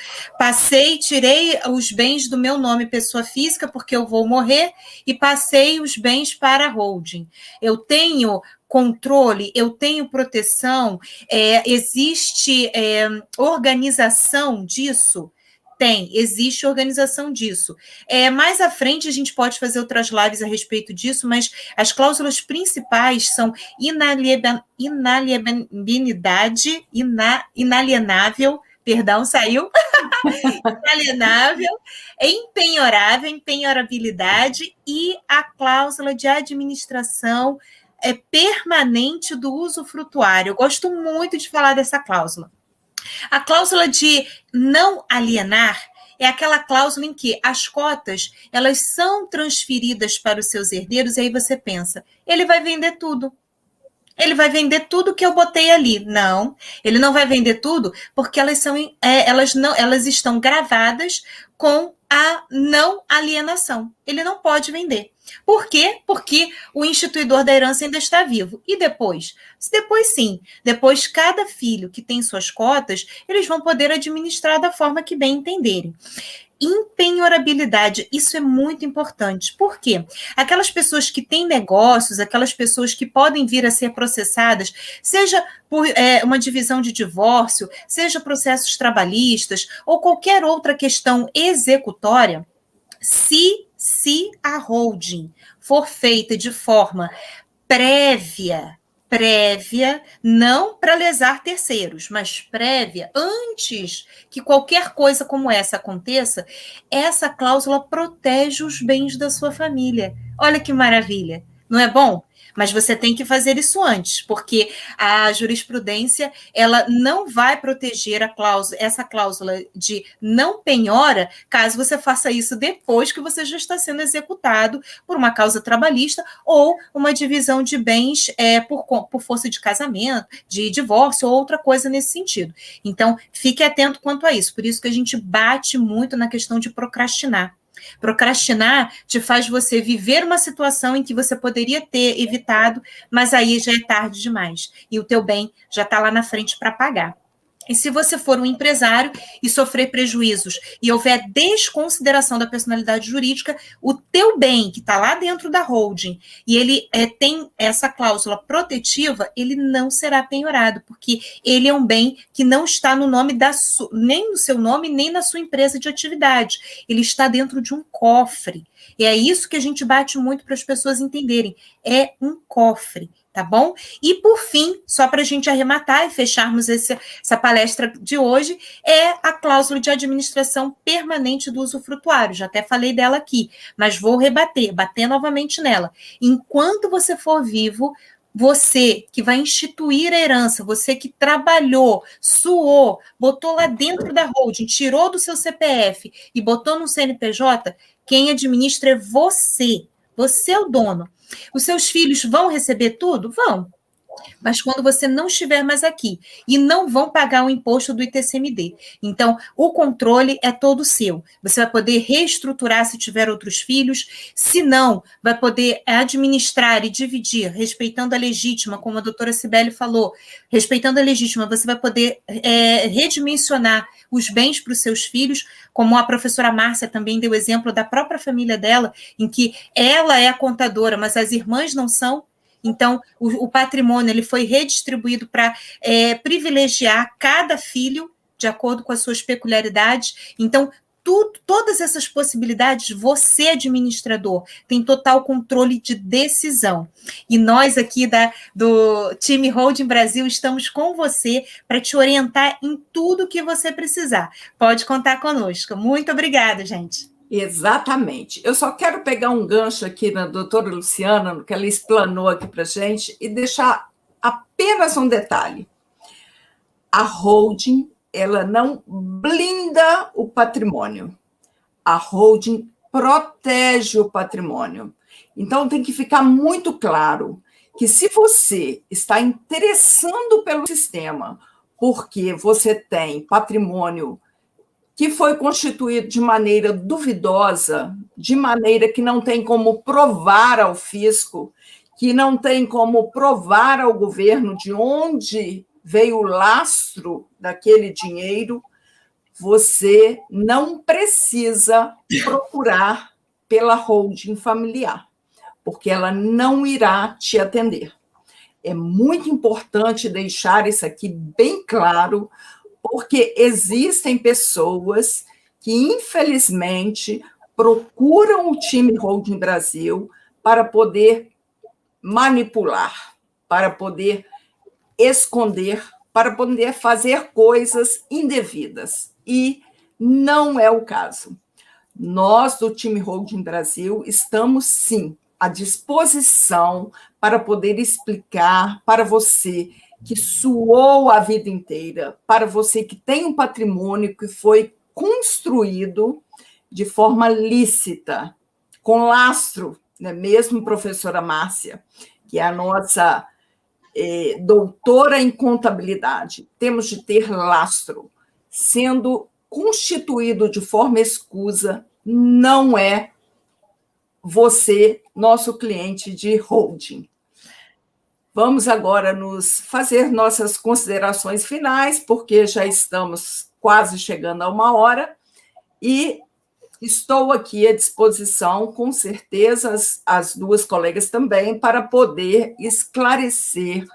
Speaker 2: Tirei os bens do meu nome, pessoa física, porque eu vou morrer, e passei os bens para a holding. Eu tenho controle, eu tenho proteção, existe organização disso? Existe organização disso. Mais à frente a gente pode fazer outras lives a respeito disso, mas as cláusulas principais são inalienável, perdão, saiu, inalienável, empenhorável, empenhorabilidade e a cláusula de administração permanente do usufrutuário. Eu gosto muito de falar dessa cláusula. A cláusula de não alienar é aquela cláusula em que as cotas elas são transferidas para os seus herdeiros, e aí você pensa, ele vai vender tudo. Ele vai vender tudo que eu botei ali. Não, ele não vai vender tudo porque elas estão gravadas com a não alienação. Ele não pode vender. Por quê? Porque o instituidor da herança ainda está vivo. E depois? Depois sim. Depois, cada filho que tem suas cotas, eles vão poder administrar da forma que bem entenderem. Empenhorabilidade, isso é muito importante. Por quê? Aquelas pessoas que têm negócios, aquelas pessoas que podem vir a ser processadas, seja por uma divisão de divórcio, seja processos trabalhistas ou qualquer outra questão executória, se a holding for feita de forma prévia, não para lesar terceiros, mas prévia, antes que qualquer coisa como essa aconteça, essa cláusula protege os bens da sua família. Olha que maravilha, não é bom? Mas você tem que fazer isso antes, porque a jurisprudência ela não vai proteger essa cláusula de não penhora, caso você faça isso depois que você já está sendo executado por uma causa trabalhista ou uma divisão de bens por força de casamento, de divórcio ou outra coisa nesse sentido. Então, fique atento quanto a isso. Por isso que a gente bate muito na questão de procrastinar. Procrastinar te faz você viver uma situação em que você poderia ter evitado, mas aí já é tarde demais. E o teu bem já está lá na frente para pagar. E se você for um empresário e sofrer prejuízos e houver desconsideração da personalidade jurídica, o teu bem, que está lá dentro da holding, e ele tem essa cláusula protetiva, ele não será penhorado, porque ele é um bem que não está no nome nem no seu nome, nem na sua empresa de atividade. Ele está dentro de um cofre. E é isso que a gente bate muito para as pessoas entenderem. É um cofre. Tá bom? E, por fim, só para a gente arrematar e fecharmos essa palestra de hoje, é a cláusula de administração permanente do usufrutuário. Já até falei dela aqui, mas vou bater novamente nela. Enquanto você for vivo, você que vai instituir a herança, você que trabalhou, suou, botou lá dentro da holding, tirou do seu CPF e botou no CNPJ, quem administra é você. Você é o dono. Os seus filhos vão receber tudo? Vão. Mas quando você não estiver mais aqui e não vão pagar o imposto do ITCMD. Então, o controle é todo seu. Você vai poder reestruturar se tiver outros filhos, se não, vai poder administrar e dividir, respeitando a legítima, como a doutora Cibele falou, respeitando a legítima, você vai poder redimensionar os bens para os seus filhos, como a professora Márcia também deu exemplo da própria família dela, em que ela é a contadora, mas as irmãs não são. Então, o patrimônio ele foi redistribuído para privilegiar cada filho de acordo com as suas peculiaridades. Então, todas essas possibilidades, você, administrador, tem total controle de decisão. E nós aqui do time Holding Brasil estamos com você para te orientar em tudo que você precisar. Pode contar conosco. Muito obrigada, gente.
Speaker 1: Exatamente. Eu só quero pegar um gancho aqui na doutora Luciana, no que ela explanou aqui para a gente, e deixar apenas um detalhe. A holding, ela não blinda o patrimônio. A holding protege o patrimônio. Então, tem que ficar muito claro que se você está interessando pelo sistema, porque você tem patrimônio que foi constituído de maneira duvidosa, de maneira que não tem como provar ao fisco, que não tem como provar ao governo de onde veio o lastro daquele dinheiro, você não precisa procurar pela holding familiar, porque ela não irá te atender. É muito importante deixar isso aqui bem claro, porque existem pessoas que, infelizmente, procuram o time Holding Brasil para poder manipular, para poder esconder, para poder fazer coisas indevidas. E não é o caso. Nós, do time Holding Brasil, estamos, sim, à disposição para poder explicar para você que suou a vida inteira, para você que tem um patrimônio que foi construído de forma lícita, com lastro, não é mesmo, professora Márcia, que é a nossa doutora em contabilidade? Temos de ter lastro. Sendo constituído de forma escusa, não é você, nosso cliente de holding. Vamos agora fazer nossas considerações finais, porque já estamos quase chegando a 1 hora, e estou aqui à disposição, com certeza, as duas colegas também, para poder esclarecer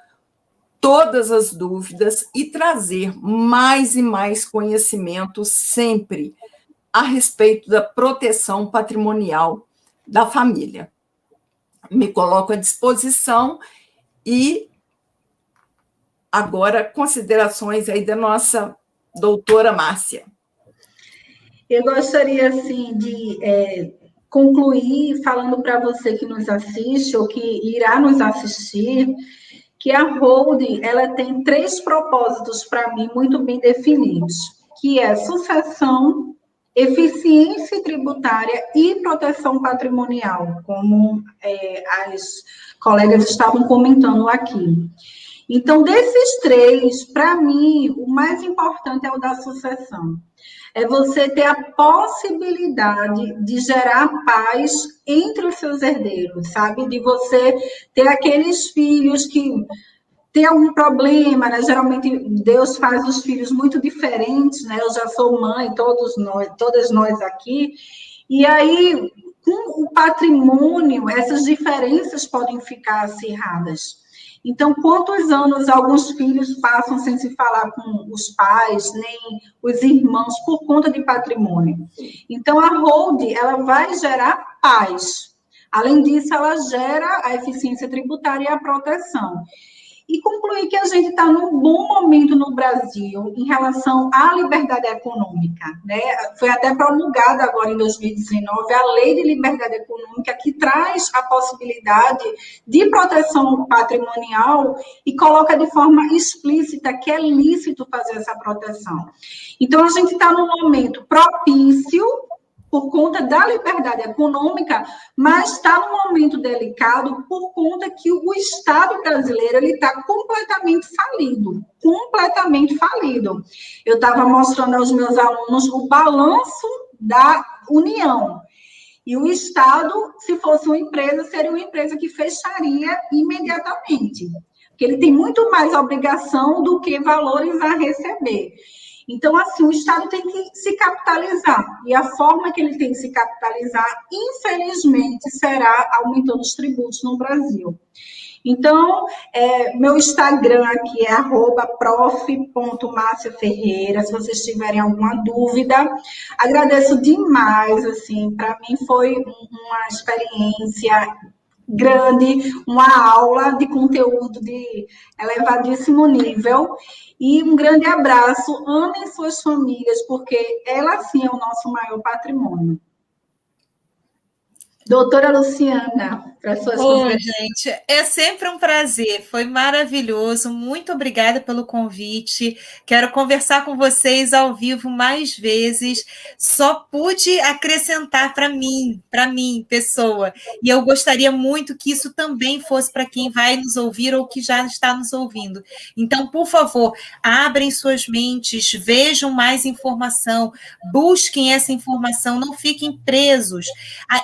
Speaker 1: todas as dúvidas e trazer mais e mais conhecimento sempre a respeito da proteção patrimonial da família. Me coloco à disposição. E agora, considerações aí da nossa doutora Márcia.
Speaker 3: Eu gostaria, assim, de concluir falando para você que nos assiste ou que irá nos assistir, que a holding, ela tem 3 propósitos, para mim, muito bem definidos, que é sucessão, eficiência tributária e proteção patrimonial, como as colegas estavam comentando aqui. Então, desses 3, para mim, o mais importante é o da sucessão. É você ter a possibilidade de gerar paz entre os seus herdeiros, sabe? De você ter aqueles filhos que tem algum problema, né? Geralmente Deus faz os filhos muito diferentes, né? Eu já sou mãe, todas nós aqui, e aí, com o patrimônio, essas diferenças podem ficar acirradas. Então, quantos anos alguns filhos passam sem se falar com os pais, nem os irmãos, por conta de patrimônio? Então, a holding, ela vai gerar paz. Além disso, ela gera a eficiência tributária e a proteção. E concluir que a gente está num bom momento no Brasil em relação à liberdade econômica, né? Foi até promulgada agora em 2019 a Lei de Liberdade Econômica, que traz a possibilidade de proteção patrimonial e coloca de forma explícita que é lícito fazer essa proteção. Então, a gente está num momento propício por conta da liberdade econômica, mas está num momento delicado por conta que o Estado brasileiro está completamente falido. Eu estava mostrando aos meus alunos o balanço da União, e o Estado, se fosse uma empresa, seria uma empresa que fecharia imediatamente, porque ele tem muito mais obrigação do que valores a receber. Então, assim, o Estado tem que se capitalizar, e a forma que ele tem que se capitalizar, infelizmente, será aumentando os tributos no Brasil. Então, meu Instagram aqui é @prof.marciaferreira, se vocês tiverem alguma dúvida. Agradeço demais, assim, para mim foi uma experiência grande, uma aula de conteúdo de elevadíssimo nível. E um grande abraço, amem suas famílias, porque ela sim é o nosso maior patrimônio. Doutora Luciana, para suas considerações.
Speaker 2: Gente, é sempre um prazer, foi maravilhoso, muito obrigada pelo convite, quero conversar com vocês ao vivo mais vezes, só pude acrescentar para mim, pessoa, e eu gostaria muito que isso também fosse para quem vai nos ouvir ou que já está nos ouvindo. Então, por favor, abrem suas mentes, vejam mais informação, busquem essa informação, não fiquem presos.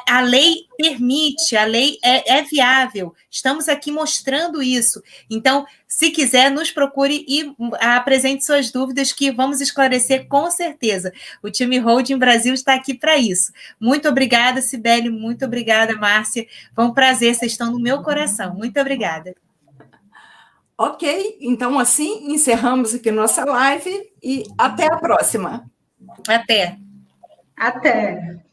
Speaker 2: A lei permite, a lei é viável, estamos aqui mostrando isso. Então, se quiser, nos procure e apresente suas dúvidas que vamos esclarecer com certeza. O time Holding Brasil está aqui para isso. Muito obrigada, Cibele, muito obrigada, Márcia. Foi um prazer, vocês estão no meu coração. Muito obrigada.
Speaker 1: Ok, então assim encerramos aqui nossa live e até a próxima.
Speaker 2: Até.
Speaker 3: Até.